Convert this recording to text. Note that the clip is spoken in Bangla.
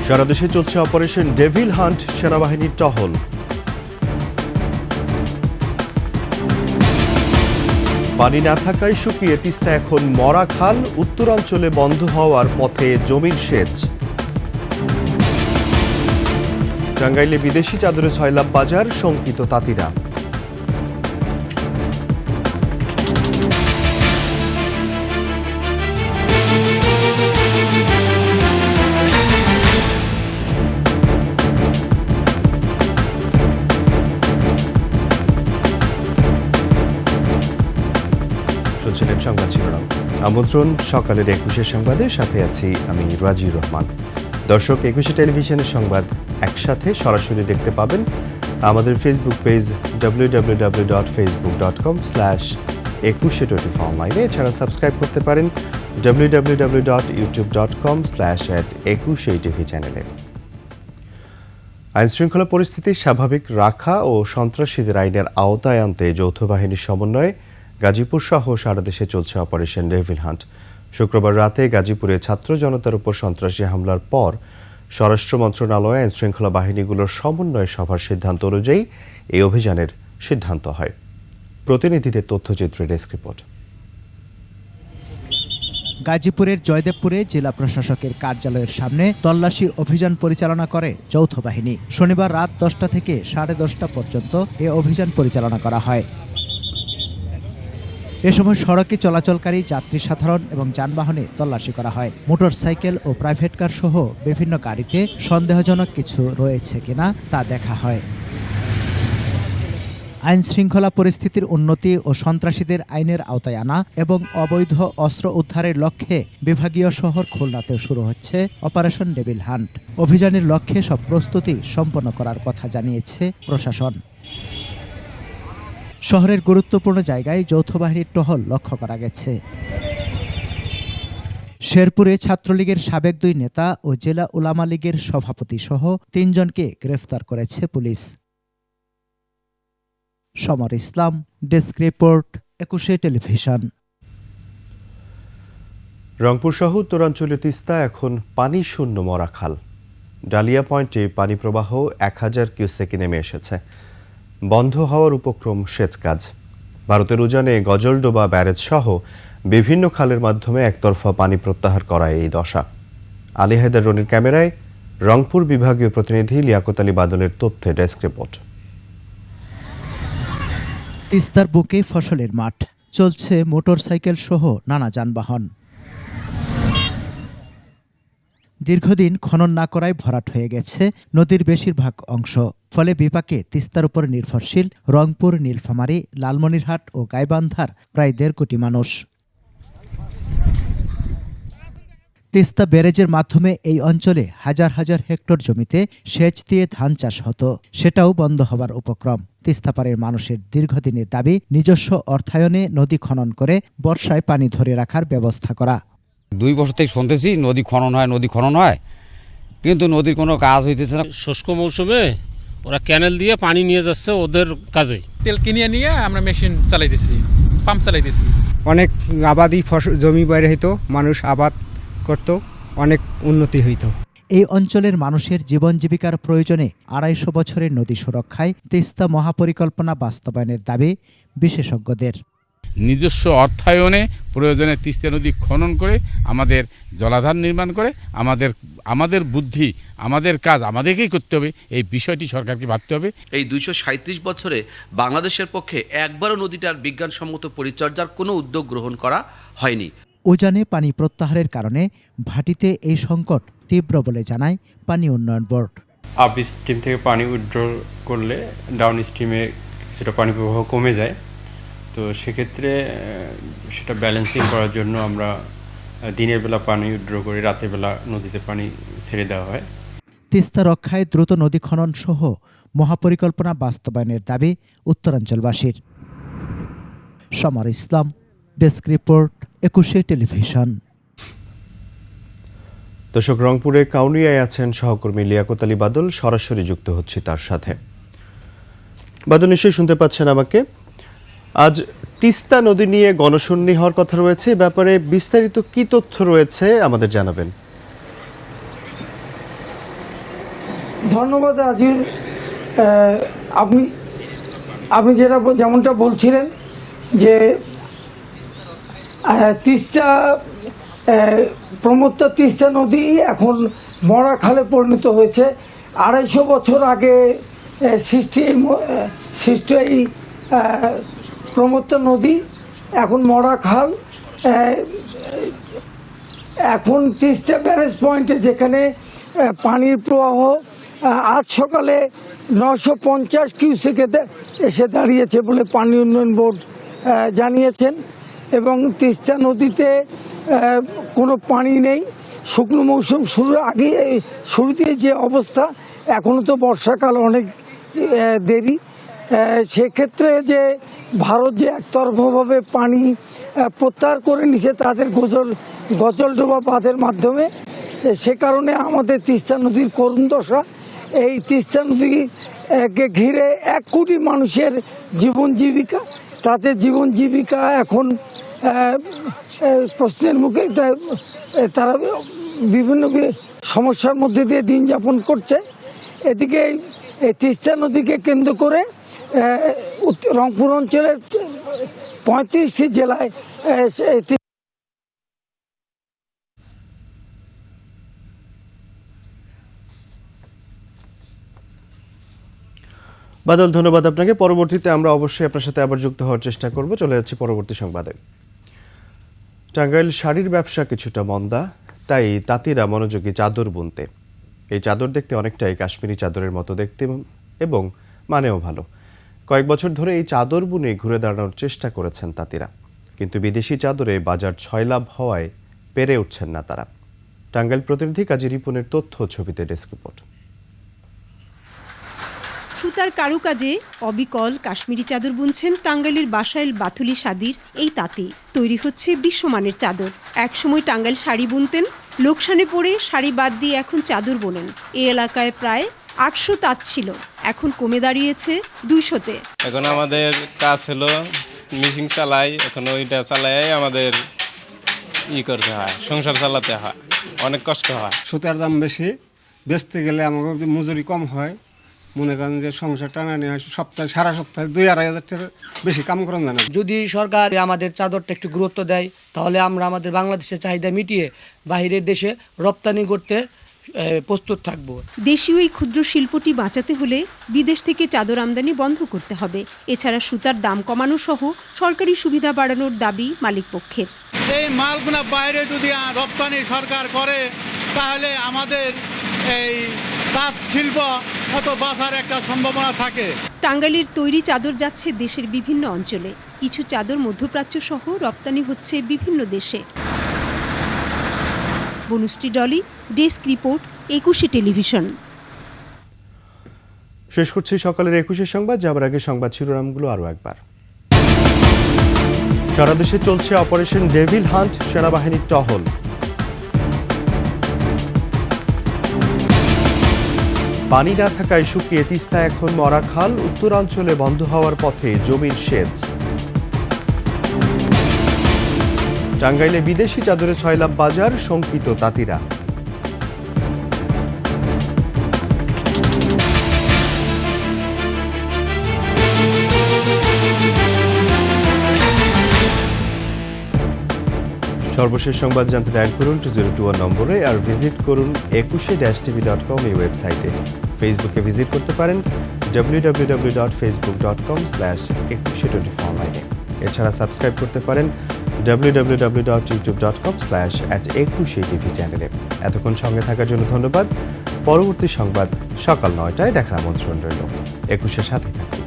সারা দেশে চলছে অপারেশন ডেভিল হান্ট, সেনাবাহিনীর টহল। পানি না থাকায় শুকিয়ে তিস্তা এখন মরা খাল, উত্তরাঞ্চলে বন্ধ হওয়ার পথে জমির সেচ। টাঙ্গাইলে বিদেশি চাদরে ছয়লাভ বাজার, শঙ্কিত তাঁতিরা। শুনছিলেন সংবাদ শিরোনাম। আমন্ত্রণ সকালের 21 সংবাদের সাথে আছি আমি রাজিউর রহমান। দর্শক, 21 টেলিভিশনের সংবাদ একসাথে সরাসরি দেখতে পাবেন আমাদের ফেসবুক পেজ www.facebook.com/2124 অনলাইনে। এছাড়া সাবস্ক্রাইব করতে পারেন www.youtube.com/21TV চ্যানেলে। আইনশৃঙ্খলা পরিস্থিতি স্বাভাবিক রাখা ও সন্ত্রাসীদের আইনের আওতায় আনতে যৌথ বাহিনীর সমন্বয়ে গাজীপুর সহ সারা দেশে চলছে অপারেশন ডেভিল হান্ট। শুক্রবার রাতে গাজীপুরে ছাত্র জনতার উপর সন্ত্রাসী হামলার পর স্বরাষ্ট্র মন্ত্রণালয় আইনশৃঙ্খলা বাহিনীগুলোর সমন্বয় সভার সিদ্ধান্ত অনুযায়ী এই অভিযানের সিদ্ধান্ত হয়। প্রতিনিধিদের তথ্যচিত্রে ডেস্ক রিপোর্ট। গাজীপুরের জয়দেবপুরে জেলা প্রশাসকের কার্যালয়ের সামনে তল্লাশি অভিযান পরিচালনা করে যৌথ বাহিনী। শনিবার রাত 10টা থেকে 10:30 পর্যন্ত এ অভিযান পরিচালনা করা হয়। এ সময় সড়কে চলাচলকারী যাত্রী সাধারণ এবং যানবাহনে তল্লাশি করা হয়। মোটরসাইকেল ও প্রাইভেট কার সহ বিভিন্ন গাড়িতে সন্দেহজনক কিছু রয়েছে কিনা তা দেখা হয়। আইন শৃঙ্খলা পরিস্থিতির উন্নতি ও সন্ত্রাসীদের আইনের আওতায় আনা এবং অবৈধ অস্ত্র উদ্ধারের লক্ষ্যে বিভাগীয় শহর খুলনাতেও শুরু হচ্ছে অপারেশন ডেভিল হান্ট। অভিযানের লক্ষ্যে সব প্রস্তুতি সম্পন্ন করার কথা জানিয়েছে প্রশাসন। শহরের গুরুত্বপূর্ণ জায়গায় যৌথ বাহিনীর টহল লক্ষ্য করা গেছে। শেরপুরে ছাত্রলীগের সাবেক 2 নেতা ও জেলা উলামা লীগের সভাপতি সহ 3 জনকে গ্রেফতার করেছে পুলিশ। সমর ইসলাম, ডেস্ক রিপোর্ট, 21 টেলিভিশন। রংপুর সহ উত্তরাঞ্চলে তিস্তা এখন পানি শূন্য মরা খাল। ডালিয়া পয়েন্টে পানি প্রবাহ 1000 কিউসেকে নেমে এসেছে। বন্ধ হওয়ার উপক্রম সেচ কাজ। ভারতের উজানে গজলডোবা ব্যারেজ সহ বিভিন্ন খালের মাধ্যমে একতরফা পানি প্রত্যাহার করায় এই দশা। আলী হায়দার রনির ক্যামেরায় রংপুর বিভাগীয় প্রতিনিধি লিয়াকত আলী বাদলের তথ্যে ডেস্ক রিপোর্ট। তিস্তার বুকে ফসলের মাঠ, চলছে মোটরসাইকেল সহ নানা যানবাহন। দীর্ঘদিন খনন না করায় ভরাট হয়ে গেছে নদীর বেশিরভাগ অংশ। ফলে বিপাকে তিস্তার উপর নির্ভরশীল রংপুর, নীলফামারী, লালমনিরহাট ও গাইবান্ধার প্রায় 1.5 কোটি মানুষ। তিস্তা ব্যারেজের মাধ্যমে এই অঞ্চলে হাজার হাজার হেক্টর জমিতে সেচ দিয়ে ধান চাষ হতো, সেটাও বন্ধ হবার উপক্রম। তিস্তাপাড়ের মানুষের দীর্ঘদিনের দাবি নিজস্ব অর্থায়নে নদী খনন করে বর্ষায় পানি ধরে রাখার ব্যবস্থা করা। 2 বছর থেকে শুনতেছি নদী খনন হয়, কিন্তু নদীর কোনো কাজ হইতেছে না। শুষ্ক মৌসুমে ওরা ক্যানেল দিয়ে পানি নিয়ে যাচ্ছে ওদের কাজে। তেল কিনে নিয়ে আমরা মেশিন চালাইতেছি, পাম্প চালাইতেছি। অনেক আবাদি জমি বাইরে হইতো, মানুষ আবাদ করত, অনেক উন্নতি হইতো। এই অঞ্চলের মানুষের জীবন জীবিকার প্রয়োজনে 250 বছরের নদী সুরক্ষায় তিস্তা মহাপরিকল্পনা বাস্তবায়নের দাবি বিশেষজ্ঞদের। নিজস্ব অর্থায়নে প্রয়োজনে তিস্তা নদী খনন করে আমাদের জলাধার নির্মাণ করে আমাদের বুদ্ধি, আমাদের কাজ আমাদেরকেই করতে হবে। এই বিষয়টি সরকারকে ভাবতে হবে। এই 237 বছরে বাংলাদেশের পক্ষে একবারও নদীটার বিজ্ঞানসম্মত পরিচর্যার কোনো উদ্যোগ গ্রহণ করা হয়নি। উজানে পানি প্রত্যাহারের কারণে ভাটিতে এই সংকট তীব্র বলে জানায় পানি উন্নয়ন বোর্ড। আপ স্ট্রিম থেকে পানি উইথড্র করলে ডাউন স্ট্রিমে কিছুটা পানি প্রবাহ কমে যায়, তো সেক্ষেত্রে সেটা ব্যালেন্সিং করার জন্য আমরা দিনের বেলা পানি উইথড্র করে রাতের বেলা নদীতে পানি ছেড়ে দেওয়া হয়। তিস্তা রক্ষায় দ্রুত নদী খনন সহ মহাপরিকল্পনা বাস্তবায়নের দাবি উত্তরাঞ্চলবাসীর। সমর ইসলাম, ডেস্ক রিপোর্ট, 21 টেলিভিশন। দর্শক, রংপুরে কাউনিয়ায় আছেন সহকর্মী লিয়াকত আলী বাদল, সরাসরি যুক্ত হচ্ছি তার সাথে। বাদল, নিশ্চয়ই শুনতে পাচ্ছেন আমাকে। আজ তিস্তা নদী নিয়ে গণশুনানি হওয়ার কথা রয়েছে, ব্যাপারে বিস্তারিত কি তথ্য রয়েছে আমাদের জানাবেন। ধন্যবাদ আজির। আপনি যেমনটা বলছিলেন যে তিস্তা প্রমত্তা তিস্তা নদী এখন মরা খালে পরিণত হয়েছে। 250 বছর আগে সৃষ্ট এই প্রমত্তা নদী এখন মরা খাল। এখন তিস্তা ব্যারেজ পয়েন্টে যেখানে পানির প্রবাহ আজ সকালে 950 কিউসেকে এসে দাঁড়িয়েছে বলে পানি উন্নয়ন বোর্ড জানিয়েছেন। এবং তিস্তা নদীতে কোনো পানি নেই। শুকনো মৌসুম শুরুতে যে অবস্থা, এখনও তো বর্ষাকাল অনেক দেরি। সেক্ষেত্রে যে ভারত যে একতরফাভাবে পানি প্রত্যাহার করে নিছে তাদের গজলডোবা বাঁধের মাধ্যমে, সে কারণে আমাদের তিস্তা নদীর করুণ দশা। এই তিস্তা নদীকে ঘিরে 1 কোটি মানুষের জীবন জীবিকা, তাদের জীবন জীবিকা এখন প্রশ্নের মুখে। তারা বিভিন্ন সমস্যার মধ্যে দিয়ে দিন যাপন করছে। এদিকে এই তিস্তা নদীকে কেন্দ্র করে রংপুর অঞ্চলের 35টি জেলায় বাদল, ধন্যবাদ আপনাকে। পরবর্তীতে আমরা অবশ্যই আপনার সাথে আবার যুক্ত হওয়ার চেষ্টা করব। চলে যাচ্ছি পরবর্তী সংবাদে। টাঙ্গাইল শাড়ির ব্যবসা কিছুটা মন্দা, তাই তাঁতিরা মনোযোগী চাদর বুনতে। এই চাদর দেখতে অনেকটাই কাশ্মীরি চাদরের মতো দেখতে এবং মানেও ভালো। কয়েক বছর ধরে এই চাদর বুনে ঘুরে দাঁড়ানোর চেষ্টা করেছেন তাঁতিরা, কিন্তু বিদেশি চাদরে বাজার ছয়লাভ হওয়ায় পেরে উঠছেন না তারা। টাঙ্গাইল প্রতিনিধি কাজী রিপনের তথ্য, ছবিতে ডেস্ক রিপোর্ট। সুতার কারুকাজে অবিকল কাশ্মীরি চাদর বুনছেন টাঙ্গাইলের বাসাইল বাথুলি সাদির এই তাঁতি। তৈরি হচ্ছে বিশ্বমানের চাদর। একসময় টাঙ্গাইল শাড়ি বুনতেন, লোকসানে পড়ে শাড়ি বাদ দিয়ে এখন চাদর বোনেন। এই এলাকায় প্রায় 800 তাঁত ছিল, এখন কমে দাঁড়িয়েছে 200-তে। এখন আমাদের কাজ হলো মেশিন চালাই, এখন ওইটা চালাই আমাদের করতে হয়, সংসার চালাতে হয়, অনেক কষ্ট হয়। সুতার দাম বেশি, বেচতে গেলে আমাকে মজুরি কম হয়। মনে করেন যে সংসার টানানি হয়, সারা সপ্তাহে 2-2.5 হাজার টাকার বেশি কাম করেন না। যদি সরকার আমাদের চাদরটা একটু গুরুত্ব দেয়, তাহলে আমরা আমাদের বাংলাদেশের চাহিদা মিটিয়ে বাইরের দেশে রপ্তানি করতে প্রস্তুত থাকব। দেশীয় এই ক্ষুদ্র শিল্পটি বাঁচাতে হলে বিদেশ থেকে চাদর আমদানি বন্ধ করতে হবে। এছাড়া সুতার দাম কমানো সহ সরকারি সুবিধা বাড়ানোর দাবি মালিক পক্ষের। এই মালগুলো বাইরে যদি রপ্তানি সরকার করে, তাহলে আমাদের এই তাঁত শিল্প হয়তো বাঁচার একটা সম্ভাবনা থাকে। টাঙ্গাইলের তৈরি চাদর যাচ্ছে দেশের বিভিন্ন অঞ্চলে। কিছু চাদর মধ্যপ্রাচ্য সহ রপ্তানি হচ্ছে বিভিন্ন দেশে। Banushree Dolly, desk report, 21 television. শেষ করছি সকালের 21 সংবাদ। যাবার আগে সংবাদ শিরোনামগুলো আরও একবার। সারা দেশে চলছে অপারেশন ডেভিল হান্ট, সেনাবাহিনীর টহল। পানি না থাকায় শুকিয়ে তিস্তা এখন মরা খাল, উত্তরাঞ্চলে বন্ধ হওয়ার পথে জমির সেচ। টাঙ্গাইলে বিদেশি চাদরে ছয়লাভ বাজার, শঙ্কিত তাঁতিরা। সর্বশেষ সংবাদ জানতে ডায়াল করুন 2021 নম্বরে, আর ভিজিট করুন 21-tv.com এই ওয়েবসাইটে। ফেসবুকে ভিজিট করতে পারেন www.facebook.com/2124 এছাড়া সাবস্ক্রাইব করতে পারেন www.youtube.com/@21tv চ্যানেলে। এতক্ষণ সঙ্গে থাকার জন্য ধন্যবাদ। পরবর্তী সংবাদ সকাল 9টায় দেখার আমন্ত্রণ রইল। 21-এর সাথে থাকুন।